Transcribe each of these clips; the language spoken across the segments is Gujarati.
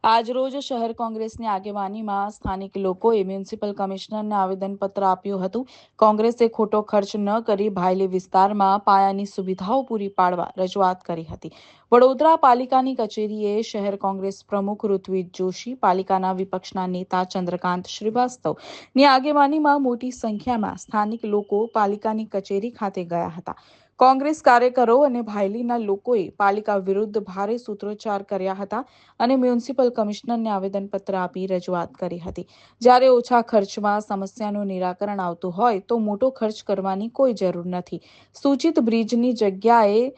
આજરોજ શહેર કોંગ્રેસની આગેવાનીમાં સ્થાનિક લોકોએ મ્યુનિસિપલ કમિશનરને આવેદનપત્ર આપ્યું હતું. કોંગ્રેસે ખોટો ખર્ચ ન કરી ભાયલી વિસ્તારમાં પાયાની સુવિધાઓ પૂરી પાડવા રજૂઆત કરી હતી. વડોદરા પાલિકાની કચેરીએ શહેર કોંગ્રેસ પ્રમુખ ઋત્વિજ જોશી, પાલિકાના વિપક્ષના નેતા ચંદ્રકાંત શ્રીવાસ્તવની આગેવાનીમાં મોટી સંખ્યામાં સ્થાનિક લોકો પાલિકાની કચેરી ખાતે ગયા હતા. કોંગ્રેસ કાર્યકરો અને ભાયલીના લોકોએ પાલિકા વિરુદ્ધ ભારે સૂત્રોચ્ચાર કર્યા હતા અને મ્યુનિસિપલ કમિશનરને આવેદનપત્ર આપી રજૂઆત કરી હતી. જ્યારે ઓછા ખર્ચમાં સમસ્યાનું નિરાકરણ આવતું હોય તો મોટો ખર્ચ કરવાની કોઈ જરૂર નથી. સૂચિત બ્રિજની જગ્યાએ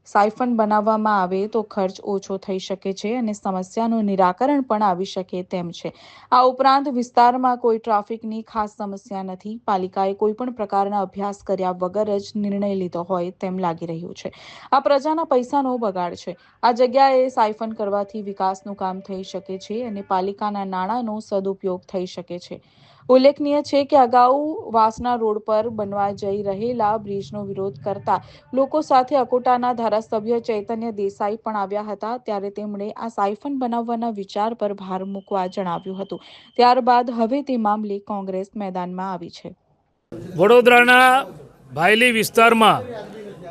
સાયફન બનાવવામાં આવે તો ખર્ચ ઓછો થઈ શકે છે અને સમસ્યાનું નિરાકરણ પણ આવી શકે તેમ છે. આ ઉપરાંત વિસ્તારમાં કોઈ ટ્રાફિકની ખાસ સમસ્યા નથી. પાલિકાએ કોઈ પણ પ્રકારના અભ્યાસ કર્યા વગર જ નિર્ણય લીધો હોય તેમ લાગી રહ્યું છે. આ પ્રજાના પૈસાનો બગાડ છે. આ જગ્યાએ સાયફન કરવાથી વિકાસનું કામ થઈ શકે છે અને પાલિકાના નાણાંનો સદુપયોગ થઈ શકે છે. ઉલ્લેખનીય છે કે અગાઉ વાસણા રોડ પર બનવા જઈ રહેલા બ્રિજનો વિરોધ કરતા લોકો સાથે અકોટાના ધારાસભ્ય ચૈતન્ય દેસાઈ પણ આવ્યા હતા. ત્યારે તેમણે આ સાયફન બનાવવાના વિચાર પર ભાર મૂકવા જણાવ્યું હતું. ત્યારબાદ હવે તે મામલે કોંગ્રેસ મેદાનમાં આવી છે. વડોદરાના ભાયલી વિસ્તારમાં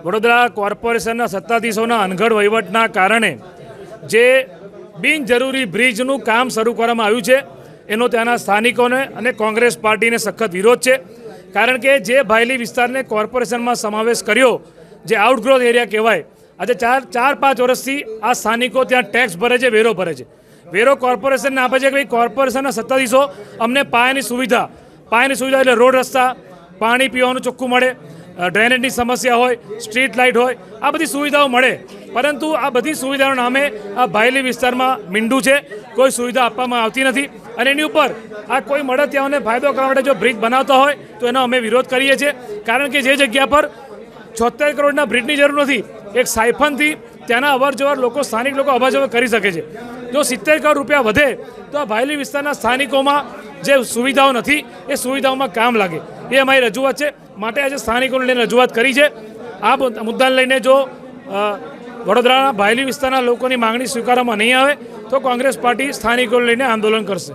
વડોદરા કોર્પોરેશનના સત્તાધીશોના અનગઢ વહીવટના કારણે જે બિનજરૂરી બ્રિજનું કામ શરૂ કરવામાં આવ્યું છે એનો ત્યાંના સ્થાનિકોને અને કોંગ્રેસ પાર્ટીને સખત વિરોધ છે. કારણ કે જે ભાયલી વિસ્તારને કોર્પોરેશનમાં સમાવેશ કર્યો, જે આઉટગ્રોથ એરિયા કહેવાય, આજે 4-5 વર્ષથી આ સ્થાનિકો ત્યાં ટેક્સ ભરે છે, વેરો ભરે છે. વેરો કોર્પોરેશનને આપે છે કે ભાઈ કોર્પોરેશનના સત્તાધીશો અમને પાયાની સુવિધા એટલે રોડ, રસ્તા, પાણી પીવાનું ચોખ્ખું મળે, ડ્રેનેજની સમસ્યા હોય, સ્ટ્રીટ લાઇટ હોય, આ બધી સુવિધાઓ મળે. પરંતુ આ બધી સુવિધાઓના નામે આ ભાયલી વિસ્તારમાં મીંડું છે, કોઈ સુવિધા આપવામાં આવતી નથી. અને એની ઉપર આ કોઈ મળતિયાઓને ફાયદો કરવા માટે જો બ્રિજ બનાવતા હોય તો એનો અમે વિરોધ કરીએ છીએ. કારણ કે જે જગ્યા પર 76 કરોડના બ્રિજની જરૂર નથી, એક સાયફનથી ત્યાંના અવરજવર લોકો, સ્થાનિક લોકો અવરજવર કરી શકે છે. જો 70 કરોડ રૂપિયા વધે તો આ ભાયલી વિસ્તારના સ્થાનિકોમાં જે સુવિધાઓ નથી એ સુવિધાઓમાં કામ લાગે. એ અમારી રજૂઆત છે. માટે આજે સ્થાનિકોને લઈને રજૂઆત કરી છે. આ મુદ્દાને લઈને જો વડોદરાના ભાયલી વિસ્તારના લોકોની માંગણી સ્વીકારવામાં નહીં આવે તો કોંગ્રેસ પાર્ટી સ્થાનિકોને લઈને આંદોલન કરશે.